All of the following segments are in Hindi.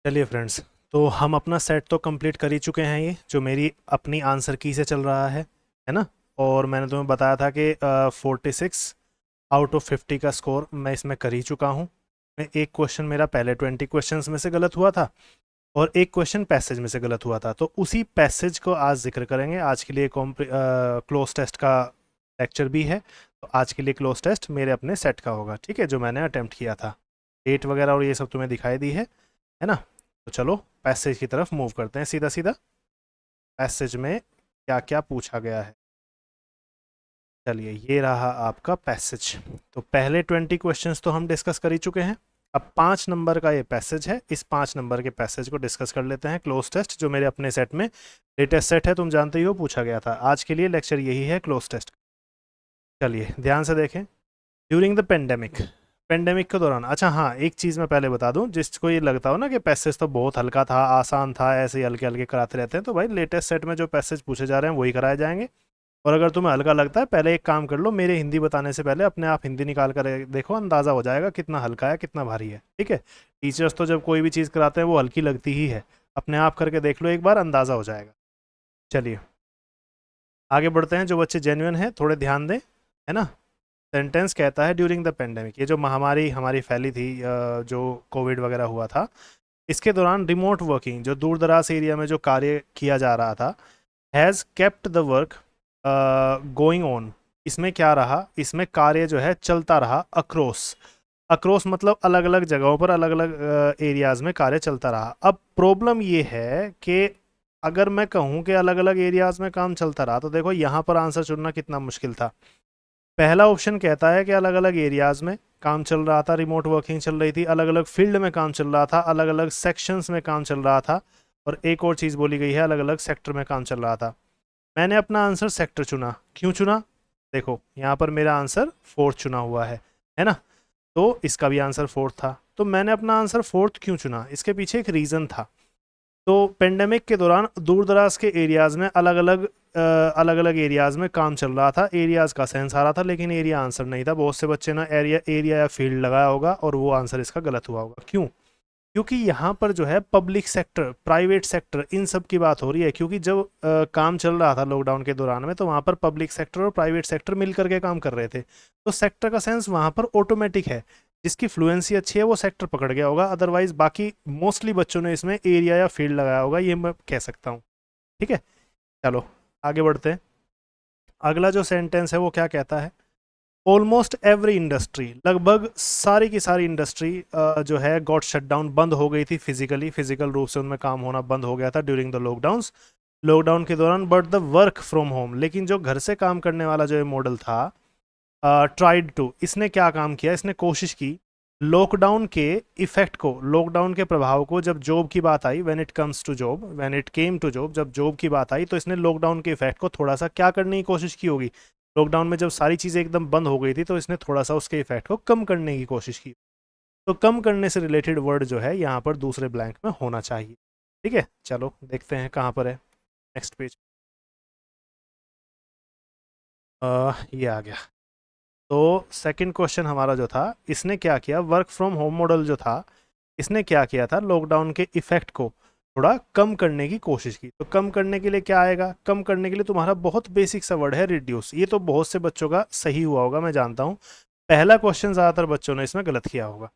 चलिए फ्रेंड्स, तो हम अपना सेट तो कंप्लीट कर ही चुके हैं। ये जो मेरी अपनी आंसर की से चल रहा है ना। और मैंने तुम्हें बताया था कि 46 आउट ऑफ 50 का स्कोर मैं इसमें कर ही चुका हूँ। एक क्वेश्चन मेरा पहले 20 क्वेश्चंस में से गलत हुआ था और एक क्वेश्चन पैसेज में से गलत हुआ था, तो उसी पैसेज को आज जिक्र करेंगे। आज के लिए क्लोज टेस्ट का लेक्चर भी है, तो आज के लिए क्लोज टेस्ट मेरे अपने सेट का होगा, ठीक है, जो मैंने अटेम्प्ट किया था। डेट वगैरह और ये सब तुम्हें दिखाई दी है ना। तो चलो पैसेज की तरफ मूव करते हैं सीधा सीधा। पैसेज में क्या क्या पूछा गया है, चलिए ये रहा आपका पैसेज। तो पहले 20 क्वेश्चंस तो हम डिस्कस कर ही चुके हैं। अब 5 नंबर का ये पैसेज है, इस 5 नंबर के पैसेज को डिस्कस कर लेते हैं। क्लोज टेस्ट जो मेरे अपने सेट में लेटेस्ट सेट है, तुम जानते ही हो, पूछा गया था। आज के लिए लेक्चर यही है, क्लोज टेस्ट। चलिए ध्यान से देखें। ड्यूरिंग द पेंडेमिक के दौरान, अच्छा हाँ, एक चीज़ मैं पहले बता दूं, जिसको ये लगता हो ना कि पैसेज तो बहुत हल्का था, आसान था, ऐसे ही हल्के हल्के कराते रहते हैं, तो भाई लेटेस्ट सेट में जो पैसेज पूछे जा रहे हैं वही कराए जाएंगे। और अगर तुम्हें हल्का लगता है, पहले एक काम कर लो, मेरे हिंदी बताने से पहले अपने आप हिंदी निकाल कर देखो, अंदाज़ा हो जाएगा कितना हल्का है कितना भारी है, ठीक है। टीचर्स तो जब कोई भी चीज़ कराते हैं वो हल्की लगती ही है, अपने आप करके देख लो एक बार, अंदाज़ा हो जाएगा। चलिए आगे बढ़ते हैं। जो बच्चे जेन्युइन हैं थोड़े ध्यान दें, है ना। सेंटेंस कहता है ड्यूरिंग द पेंडेमिक, ये जो महामारी हमारी फैली थी, जो कोविड वगैरह हुआ था, इसके दौरान रिमोट वर्किंग, जो दूर दराज एरिया में जो कार्य किया जा रहा था, has kept the work going on. इसमें क्या रहा, इसमें कार्य जो है चलता रहा। अक्रॉस, अक्रॉस मतलब अलग अलग जगहों पर, अलग अलग एरियाज में कार्य चलता रहा। अब प्रॉब्लम ये है कि अगर मैं कहूँ कि अलग अलग एरियाज में काम चलता रहा, तो देखो यहाँ पर आंसर चुनना कितना मुश्किल था। पहला ऑप्शन कहता है कि अलग अलग एरियाज में काम चल रहा था, रिमोट वर्किंग चल रही थी, अलग अलग फील्ड में काम चल रहा था, अलग अलग सेक्शंस में काम चल रहा था, और एक और चीज़ बोली गई है, अलग अलग सेक्टर में काम चल रहा था। मैंने अपना आंसर सेक्टर चुना। क्यों चुना, देखो यहाँ पर मेरा आंसर फोर्थ चुना हुआ है ना। तो इसका भी आंसर फोर्थ था। तो मैंने अपना आंसर फोर्थ क्यों चुना, इसके पीछे एक रीज़न था। तो पेंडेमिक के दौरान दूर दराज के एरियाज़ में अलग अलग एरियाज़ में काम चल रहा था। एरियाज़ का सेंस आ रहा था, लेकिन एरिया आंसर नहीं था। बहुत से बच्चे ना एरिया या फील्ड लगाया होगा, और वो आंसर इसका गलत हुआ होगा। क्यों, क्योंकि यहाँ पर जो है पब्लिक सेक्टर, प्राइवेट सेक्टर, इन सब की बात हो रही है। क्योंकि जब काम चल रहा था लॉकडाउन के दौरान में, तो वहाँ पर पब्लिक सेक्टर और प्राइवेट सेक्टर मिल करके काम कर रहे थे, तो सेक्टर का सेंस वहाँ पर ऑटोमेटिक है। जिसकी फ्लुएंसी अच्छी है वो सेक्टर पकड़ गया होगा, अदरवाइज बाकी मोस्टली बच्चों ने इसमें एरिया या फील्ड लगाया होगा, ये मैं कह सकता हूँ, ठीक है। चलो आगे बढ़ते हैं। अगला जो सेंटेंस है वो क्या कहता है, ऑलमोस्ट एवरी इंडस्ट्री, लगभग सारी की सारी इंडस्ट्री जो है गॉट शट डाउन, बंद हो गई थी फिजिकली, फिजिकल रूप से उनमें काम होना बंद हो गया था ड्यूरिंग द लॉकडाउन, लॉकडाउन के दौरान। But the work from home, लेकिन जो घर से काम करने वाला जो मॉडल था, ट्राइड टू, इसने क्या काम किया, इसने कोशिश की लॉकडाउन के इफेक्ट को, लॉकडाउन के प्रभाव को, जब जॉब की बात आई, when it comes to job, when it came to job, जब जॉब की बात आई, तो इसने लॉकडाउन के इफेक्ट को थोड़ा सा क्या करने की कोशिश की होगी। लॉकडाउन में जब सारी चीज़ें एकदम बंद हो गई थी, तो इसने थोड़ा सा उसके इफेक्ट को कम करने की कोशिश की। तो कम करने से रिलेटेड वर्ड जो है यहाँ पर दूसरे ब्लैंक में होना चाहिए, ठीक है। चलो देखते हैं कहाँ पर है, नेक्स्ट पेज। ये आ गया। तो सेकंड क्वेश्चन हमारा जो था, इसने क्या किया, वर्क फ्रॉम होम मॉडल जो था, इसने क्या किया था, लॉकडाउन के इफेक्ट को थोड़ा कम करने की कोशिश की। तो कम करने के लिए क्या आएगा, कम करने के लिए तुम्हारा बहुत बेसिक सा वर्ड है, रिड्यूस। ये तो बहुत से बच्चों का सही हुआ होगा, मैं जानता हूँ। पहला क्वेश्चन ज़्यादातर बच्चों ने इसमें गलत किया होगा,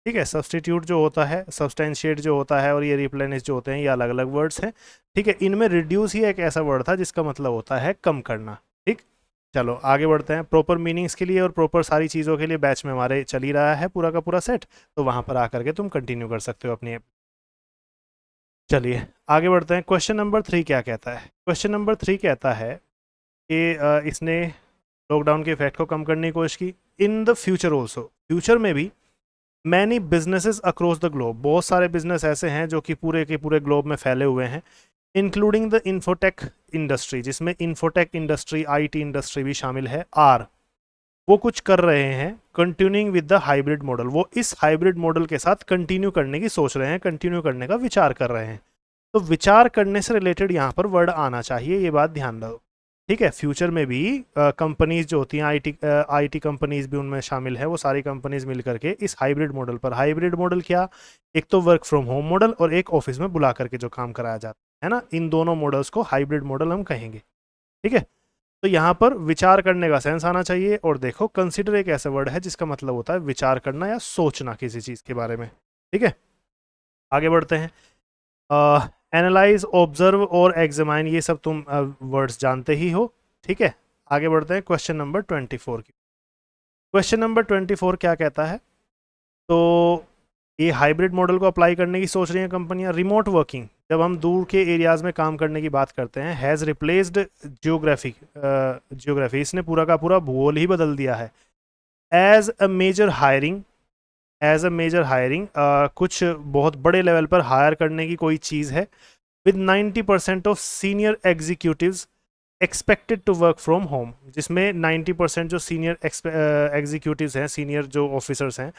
ठीक है। सब्सटीट्यूट जो होता है, सब्सटेंशिएट जो होता है, और ये रिप्लेनिश जो होते हैं, ये अलग अलग वर्ड्स हैं, ठीक है। इनमें रिड्यूस ही एक ऐसा वर्ड था जिसका मतलब होता है कम करना, ठीक। चलो आगे बढ़ते हैं। प्रॉपर मीनिंग्स के लिए और प्रॉपर सारी चीज़ों के लिए बैच में हमारे चल ही रहा है पूरा का पूरा सेट, तो वहाँ पर आकर के तुम कंटिन्यू कर सकते हो अपनी। चलिए आगे बढ़ते हैं। क्वेश्चन नंबर 3 क्या कहता है, क्वेश्चन नंबर 3 कहता है कि इसने लॉकडाउन के इफेक्ट को कम करने की कोशिश की। In the future also, future में भी, many businesses across the globe, बहुत सारे बिजनेस ऐसे हैं जो कि पूरे के पूरे ग्लोब में फैले हुए हैं, इंक्लूडिंग द इंफोटेक इंडस्ट्री, जिसमें इंफोटेक इंडस्ट्री, आईटी इंडस्ट्री भी शामिल है, आर, वो कुछ कर रहे हैं, continuing with the hybrid model, वो इस हाइब्रिड मॉडल के साथ कंटिन्यू करने की सोच रहे हैं, कंटिन्यू करने का विचार कर रहे हैं। तो विचार करने से रिलेटेड यहाँ पर वर्ड आना चाहिए, ये बात ध्यान रखो। ठीक है, फ्यूचर में भी कंपनीज जो होती हैं आईटी कंपनीज भी उनमें शामिल है, वो सारी कंपनीज मिल करके इस हाइब्रिड मॉडल पर, हाइब्रिड मॉडल क्या, एक तो वर्क फ्रॉम होम मॉडल और एक ऑफिस में बुला करके जो काम कराया जाता है ना, इन दोनों मॉडल्स को हाइब्रिड मॉडल हम कहेंगे। ठीक है, तो यहाँ पर विचार करने का सेंस आना चाहिए। और देखो कंसिडर एक ऐसा वर्ड है जिसका मतलब होता है विचार करना या सोचना किसी चीज़ के बारे में। ठीक है, आगे बढ़ते हैं। एनालाइज, ऑब्जर्व और एग्जामाइन, ये सब तुम वर्ड्स जानते ही हो। ठीक है, आगे बढ़ते हैं क्वेश्चन नंबर 24 की। क्वेश्चन नंबर 24 क्या कहता है, तो ये हाइब्रिड मॉडल को अप्लाई करने की सोच रही हैं कंपनियां। रिमोट वर्किंग, जब हम दूर के एरियाज में काम करने की बात करते हैं, हैज़ रिप्लेस्ड जियोग्राफी, इसने पूरा का पूरा भूगोल ही बदल दिया है। As a major hiring, as a major hiring, कुछ बहुत बड़े लेवल पर हायर करने की कोई चीज़ है। With 90% of senior executives expected to work from home, जिसमें 90% जो सीनियर एग्जीक्यूटिव्स हैं, सीनियर जो ऑफिसर्स हैं,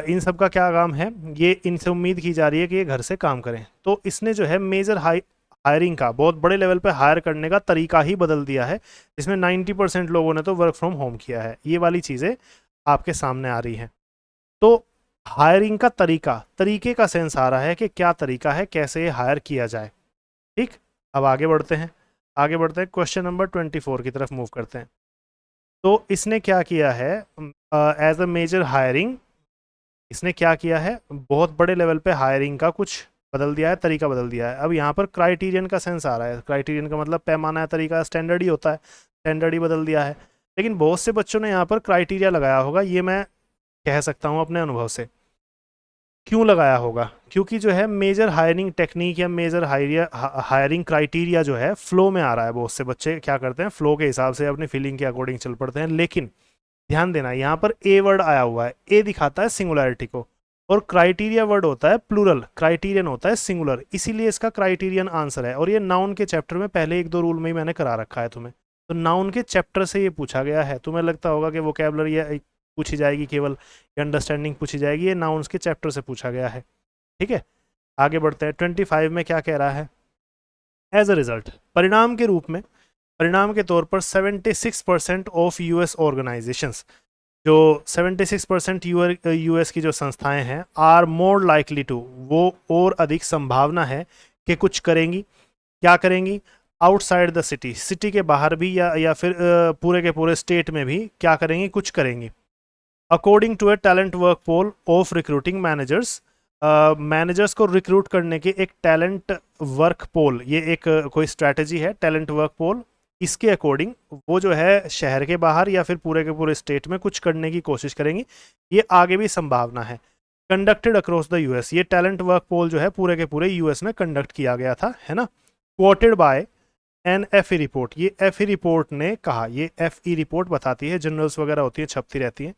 इन सब का क्या काम है, ये इनसे उम्मीद की जा रही है कि ये घर से काम करें। तो इसने जो है मेजर हायरिंग का, बहुत बड़े लेवल पे हायर करने का तरीका ही बदल दिया है, जिसमें 90% लोगों ने तो वर्क फ्रॉम होम किया है। ये वाली चीज़ें आपके सामने आ रही हैं। तो हायरिंग का तरीका, तरीके का सेंस आ रहा है कि क्या तरीका है, कैसे ये हायर किया जाए। ठीक, अब आगे बढ़ते हैं, आगे बढ़ते हैं क्वेश्चन नंबर 24 की तरफ मूव करते हैं। तो इसने क्या किया है, एज अ मेजर हायरिंग, इसने क्या किया है, बहुत बड़े लेवल पे हायरिंग का कुछ बदल दिया है, तरीका बदल दिया है। अब यहाँ पर क्राइटेरियन का सेंस आ रहा है, क्राइटेरियन का मतलब पैमाना है, तरीका, स्टैंडर्ड ही होता है, स्टैंडर्ड ही बदल दिया है। लेकिन बहुत से बच्चों ने यहाँ पर क्राइटेरिया लगाया होगा, ये मैं कह सकता हूँ अपने अनुभव से। क्यों लगाया होगा, क्योंकि जो है मेजर हायरिंग टेक्निक या मेजर हायरिंग क्राइटेरिया जो है फ्लो में आ रहा है। बहुत से बच्चे क्या करते हैं, फ्लो के हिसाब से अपनी फीलिंग के अकॉर्डिंग चल पड़ते हैं। लेकिन ध्यान देना, यहाँ पर ए वर्ड आया हुआ है, ए दिखाता है सिंगुलैरिटी को, और क्राइटेरिया वर्ड होता है प्लूरल, क्राइटेरियन होता है सिंगुलर, इसीलिए इसका क्राइटेरियन आंसर है। और ये नाउन के चैप्टर में पहले एक दो रूल में ही मैंने करा रखा है तुम्हें। तो नाउन के चैप्टर से ये पूछा गया है। तुम्हें लगता होगा कि वोकैबुलरी पूछी जाएगी केवल, अंडरस्टैंडिंग पूछी जाएगी, ये नाउन्स के चैप्टर से पूछा गया है। ठीक है, आगे बढ़ते हैं। 25 में क्या कह रहा है, एज अ रिजल्ट, परिणाम के रूप में, परिणाम के तौर पर 76% ऑफ यूएस ऑर्गेनाइजेशंस, जो 76% यूएस की जो संस्थाएं हैं, आर मोर लाइकली टू, वो और अधिक संभावना है कि कुछ करेंगी। क्या करेंगी, आउटसाइड द सिटी, सिटी के बाहर भी, या फिर पूरे के पूरे स्टेट में भी क्या करेंगी, कुछ करेंगी। According to a talent work poll of recruiting managers, managers को रिक्रूट करने के एक टैलेंट वर्क पोल, ये एक कोई स्ट्रैटेजी है, टैलेंट वर्क पोल, इसके अकॉर्डिंग वो जो है शहर के बाहर या फिर पूरे के पूरे स्टेट में कुछ करने की कोशिश करेंगी, ये आगे भी संभावना है। कंडक्टेड अक्रॉस द यूएस, ये टैलेंट वर्क पोल जो है पूरे के पूरे यूएस में कंडक्ट किया गया था, है ना। Quoted by an F E report, ये एफ ई रिपोर्ट ने कहा, ये एफ ई रिपोर्ट बताती है, जनरल्स वगैरह होती है, छपती रहती है।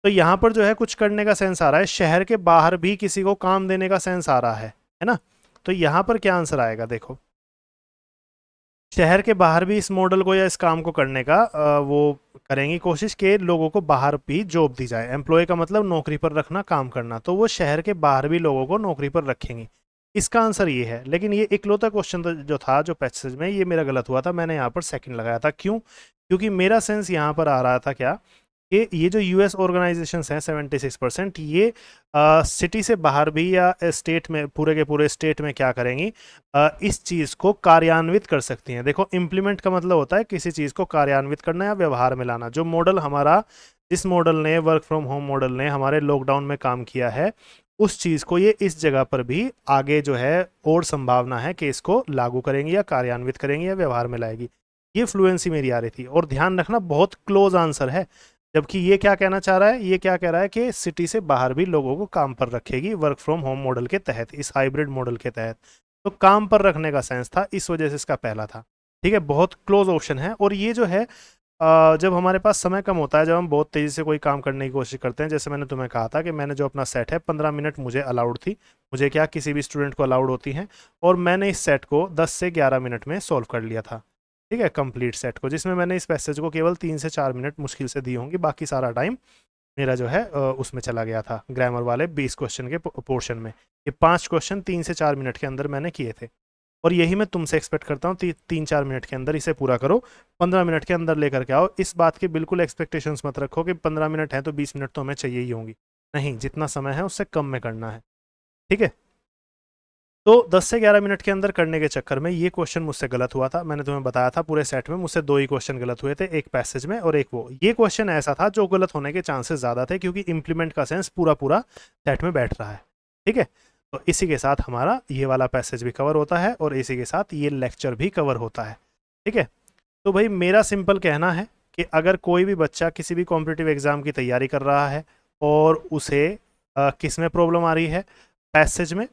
तो यहाँ पर जो है कुछ करने का सेंस आ रहा है, शहर के बाहर भी किसी को काम देने का सेंस आ रहा है ना। तो यहाँ पर क्या आंसर आएगा, देखो, शहर के बाहर भी इस मॉडल को या इस काम को करने का वो करेंगी कोशिश कि लोगों को बाहर भी जॉब दी जाए। एम्प्लॉय का मतलब नौकरी पर रखना, काम करना, तो वो शहर के बाहर भी लोगों को नौकरी पर रखेंगी। इसका आंसर ये है। लेकिन ये इकलौता क्वेश्चन जो था, जो पैसेज में, ये मेरा गलत हुआ था, मैंने यहाँ पर सेकंड लगाया था। क्यों, क्योंकि मेरा सेंस यहाँ पर आ रहा था क्या, कि ये जो यूएस ऑर्गेनाइजेशंस हैं 76%, ये सिटी से बाहर भी या स्टेट में, पूरे के पूरे स्टेट में क्या करेंगी, इस चीज़ को कार्यान्वित कर सकती हैं। देखो, इम्प्लीमेंट का मतलब होता है किसी चीज़ को कार्यान्वित करना या व्यवहार में लाना। जो मॉडल हमारा, जिस मॉडल ने, वर्क फ्रॉम होम मॉडल ने हमारे लॉकडाउन में काम किया है, उस चीज़ को ये इस जगह पर भी आगे जो है और संभावना है कि इसको लागू करेंगी या कार्यान्वित करेंगी या व्यवहार में लाएगी। ये फ्लुएंसी मेरी आ रही थी। और ध्यान रखना, बहुत क्लोज आंसर है, जबकि ये क्या कहना चाह रहा है, ये क्या कह रहा है कि सिटी से बाहर भी लोगों को काम पर रखेगी वर्क फ्रॉम होम मॉडल के तहत, इस हाइब्रिड मॉडल के तहत। तो काम पर रखने का सेंस था, इस वजह से इसका पहला था। ठीक है, बहुत क्लोज ऑप्शन है। और ये जो है, जब हमारे पास समय कम होता है, जब हम बहुत तेज़ी से कोई काम करने की कोशिश करते हैं, जैसे मैंने तुम्हें कहा था कि मैंने जो अपना सेट है, 15 मिनट मुझे अलाउड थी, मुझे क्या, किसी भी स्टूडेंट को अलाउड होती हैं, और मैंने इस सेट को 10 से 11 मिनट में सॉल्व कर लिया था। ठीक है, कंप्लीट सेट को, जिसमें मैंने इस पैसेज को केवल 3 से 4 मिनट मुश्किल से दी होंगी, बाकी सारा टाइम मेरा जो है उसमें चला गया था, ग्रामर वाले 20 क्वेश्चन के पोर्शन में। ये 5 क्वेश्चन 3 से 4 मिनट के अंदर मैंने किए थे। और यही मैं तुमसे एक्सपेक्ट करता हूँ, 3-4 मिनट के अंदर इसे पूरा करो, 15 मिनट के अंदर लेकर के आओ। इस बात की बिल्कुल एक्सपेक्टेशंस मत रखो कि 15 मिनट है तो 20 मिनट तो हमें चाहिए ही होंगी, नहीं, जितना समय है उससे कम में करना है, ठीक है। तो 10 से 11 मिनट के अंदर करने के चक्कर में ये क्वेश्चन मुझसे गलत हुआ था, मैंने तुम्हें बताया था पूरे सेट में मुझसे 2 ही क्वेश्चन गलत हुए थे, एक पैसेज में और एक वो। ये क्वेश्चन ऐसा था जो गलत होने के चांसेस ज़्यादा थे क्योंकि इम्प्लीमेंट का सेंस पूरा पूरा सेट में बैठ रहा है, ठीक है। तो इसी के साथ हमारा ये वाला पैसेज भी कवर होता है और इसी के साथ ये लेक्चर भी कवर होता है, ठीक है। तो भाई मेरा सिंपल कहना है कि अगर कोई भी बच्चा किसी भी कॉम्पिटिटिव एग्ज़ाम की तैयारी कर रहा है और उसे किस में प्रॉब्लम आ रही है, पैसेज में,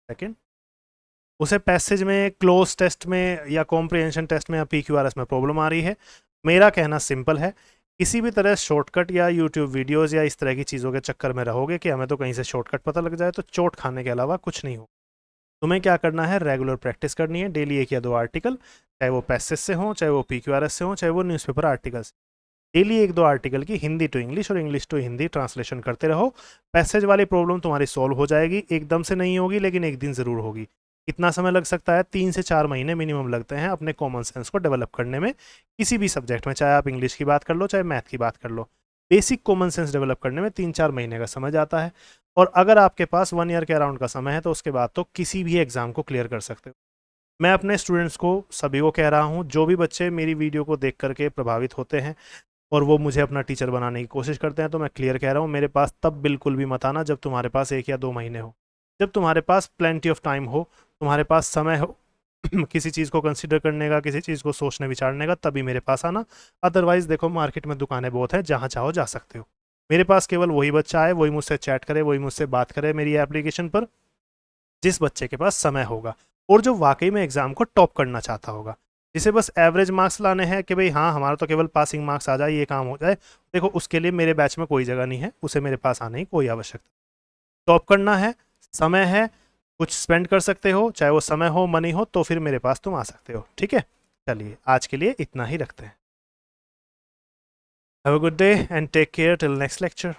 सेकेंड, उसे पैसेज में, क्लोज टेस्ट में या कॉम्प्रिहेंशन टेस्ट में या PQRS में प्रॉब्लम आ रही है, मेरा कहना सिंपल है, किसी भी तरह शॉर्टकट या यूट्यूब वीडियोस या इस तरह की चीज़ों के चक्कर में रहोगे कि हमें तो कहीं से शॉर्टकट पता लग जाए, तो चोट खाने के अलावा कुछ नहीं हो। तुम्हें क्या करना है, रेगुलर प्रैक्टिस करनी है, डेली 1 या 2 आर्टिकल, चाहे वो पैसेज से हो, चाहे वो PQRS से हो, चाहे वो न्यूज़पेपर आर्टिकल्स, डेली 1-2 आर्टिकल की हिंदी टू इंग्लिश और इंग्लिश टू हिंदी ट्रांसलेशन करते रहो। पैसेज वाली प्रॉब्लम तुम्हारी सॉल्व हो जाएगी, एकदम से नहीं होगी लेकिन एक दिन ज़रूर होगी। कितना समय लग सकता है, 3 से 4 महीने मिनिमम लगते हैं अपने कॉमन सेंस को डेवलप करने में, किसी भी सब्जेक्ट में, चाहे आप इंग्लिश की बात कर लो चाहे मैथ की बात कर लो, बेसिक कॉमन सेंस डेवलप करने में 3-4 महीने का समय जाता है। और अगर आपके पास 1 ईयर के अराउंड का समय है तो उसके बाद तो किसी भी एग्ज़ाम को क्लियर कर सकते हो। मैं अपने स्टूडेंट्स को सभी को कह रहा हूँ, जो भी बच्चे मेरी वीडियो को देख करके प्रभावित होते हैं और वो मुझे अपना टीचर बनाने की कोशिश करते हैं, तो मैं क्लियर कह रहा हूँ, मेरे पास तब बिल्कुल भी मत आना जब तुम्हारे पास 1 या 2 महीने हो, जब तुम्हारे पास प्लेंटी ऑफ टाइम हो, तुम्हारे पास समय हो किसी चीज़ को कंसिडर करने का, किसी चीज़ को सोचने विचारने का, तभी मेरे पास आना। अदरवाइज़ देखो मार्केट में दुकानें बहुत हैं, जहाँ चाहो जा सकते हो। मेरे पास केवल वही बच्चा आए, वही मुझसे चैट करे, वही मुझसे बात करे मेरी एप्लीकेशन पर, जिस बच्चे के पास समय होगा और जो वाकई में एग्ज़ाम को टॉप करना चाहता होगा, जिसे बस एवरेज मार्क्स लाने हैं कि भाई हाँ हमारा तो केवल पासिंग मार्क्स आ जाए, ये काम हो जाए, देखो उसके लिए मेरे बैच में कोई जगह नहीं है, उसे मेरे पास आने की कोई आवश्यकता। टॉप करना है, समय है, कुछ स्पेंड कर सकते हो, चाहे वो समय हो मनी हो, तो फिर मेरे पास तुम आ सकते हो, ठीक है। चलिए आज के लिए इतना ही रखते हैं। Have a good day and take care till next lecture.